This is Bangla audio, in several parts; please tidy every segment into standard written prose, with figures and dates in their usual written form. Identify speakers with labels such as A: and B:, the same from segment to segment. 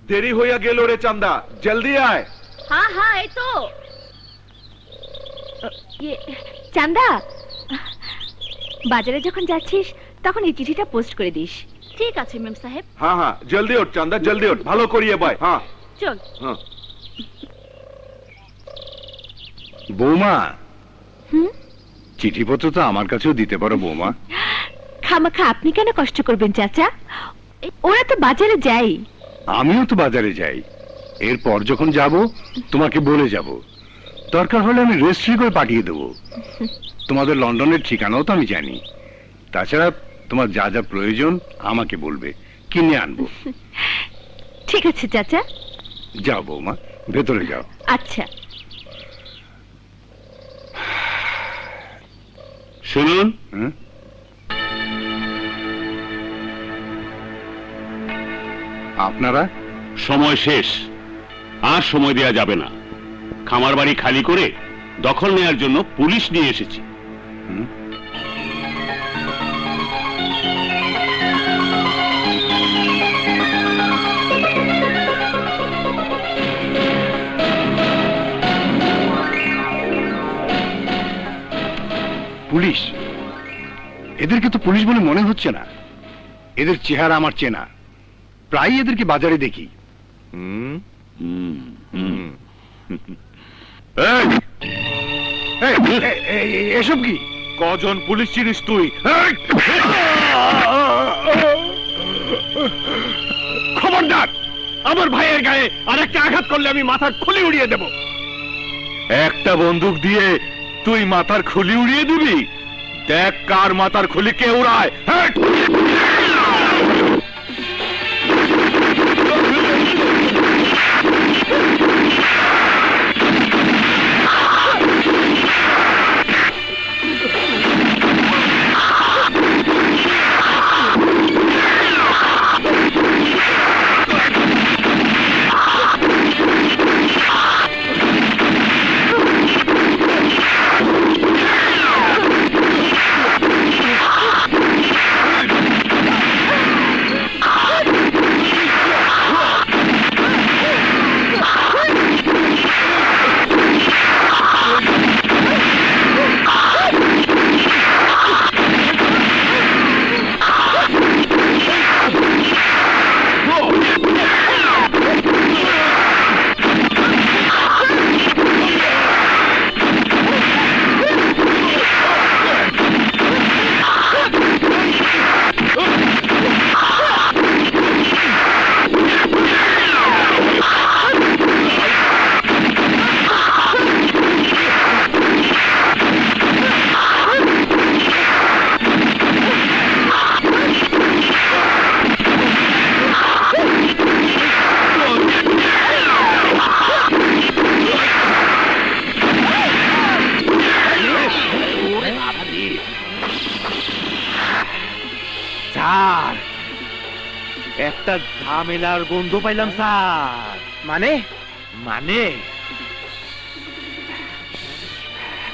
A: দেরি হইয়া গেল রে চান্দা, জলদি আয়।
B: হ্যাঁ হ্যাঁ এই তো। চান্দা, বাজারে যখন যাচ্ছিস তখন এই চিঠিটা পোস্ট করে দিস। ঠিক আছে মেম সাহেব।
A: হ্যাঁ হ্যাঁ জলদি ওঠ চান্দা, জলদি ওঠ, ভালো করিয়ে বয়। হ্যাঁ
B: চল।
A: হ্যাঁ
C: বৌমা, চিঠিপত্র তো আমার কাছেও দিতে পারো বৌমা।
B: খামাখা আপনি কেন কষ্ট করবেন চাচা, ওরা তো বাজারে যাই।
C: আমিও তো বাজারে যাই, এরপর যখন যাব তোমাকে বলে যাব, দরকার হলে আমি রেজিস্ট্রি করে পাঠিয়ে দেবো। তোমাদের লন্ডনের ঠিকানাও তো আমি জানি। তাছাড়া তোমার যা যা প্রয়োজন আমাকে বলবে, কিনে আনবো।
B: ঠিক আছে চাচা।
C: যাও বৌমা, ভেতরে যাও।
B: আচ্ছা।
D: শুনুন,
C: আপনারা?
D: সময় শেষ, আর সময় দেয়া যাবে না। খামার বাড়ি খালি করে দখল নেয়ার জন্য পুলিশ নিয়ে এসেছি।
C: পুলিশ? এদেরকে তো পুলিশ বলে মনে হচ্ছে না। এদের চেহারা আমার চেনা, প্রায় এদেরকে বাজারে দেখি। এসব কি?
A: কজন পুলিশ চিনিস তুই?
C: খবরদার, আমার ভাইয়ের গায়ে আরেকটা আঘাত করলে আমি মাথার খুলি উড়িয়ে দেব।
A: একটা বন্দুক দিয়ে তুই মাথার খুলি উড়িয়ে দিবি? দেখ কার মাথার খুলি কে উড়ায়।
E: স্যার, একটা ঝামেলার গন্ধ পাইলাম স্যার। মানে? মানে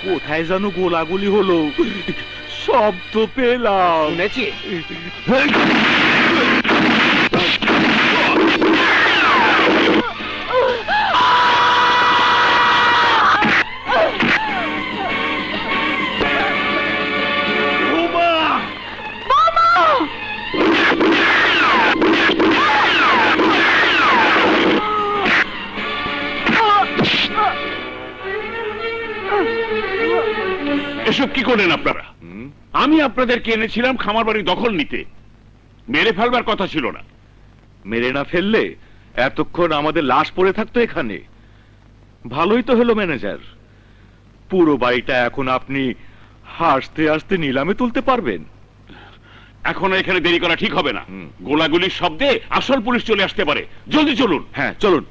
E: কোথায় যেন গোলাগুলি হলো, শব্দ পেলাম। শুনেছি।
D: এসব কি করলেন আপনারা? আমি আপনাদেরকে এনেছিলাম খামার বাড়ি দখল নিতে, মেরে ফেলবার কথা ছিল না।
A: মেরে না ফেললে এতক্ষণ আমাদের লাশ পড়ে থাকতো এখানে। ভালোই তো হলো ম্যানেজার, পুরো বাড়িটা এখন আপনি হাসতে হাসতে নিলামে তুলতে পারবেন।
D: এখন এখানে দেরি করা ঠিক হবে না। গোলাগুলির শব্দে আসল পুলিশ চলে আসতে পারে। জলদি চলুন।
A: হ্যাঁ চলুন।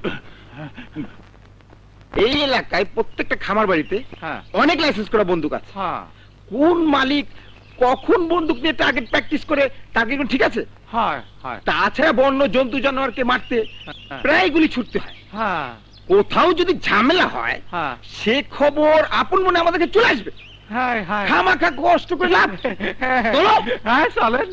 E: এই এলাকায় প্রত্যেকটা খামার বাড়িতে অনেক লাইসেন্স করা বন্দুক আছে। কোন মালিক কখন বন্দুক নিয়ে টার্গেট প্র্যাকটিস করে তার কি ঠিক আছে? তাছাড়া বন্য জন্তু জানোয়ারকে মারতে প্রায় গুলি ছুটতে হয়। কোথাও যদি ঝামেলা হয় সে খবর আপন মনে আমাদেরকে চলে আসবে। খামাখা কষ্ট করে লাভ। চলেন।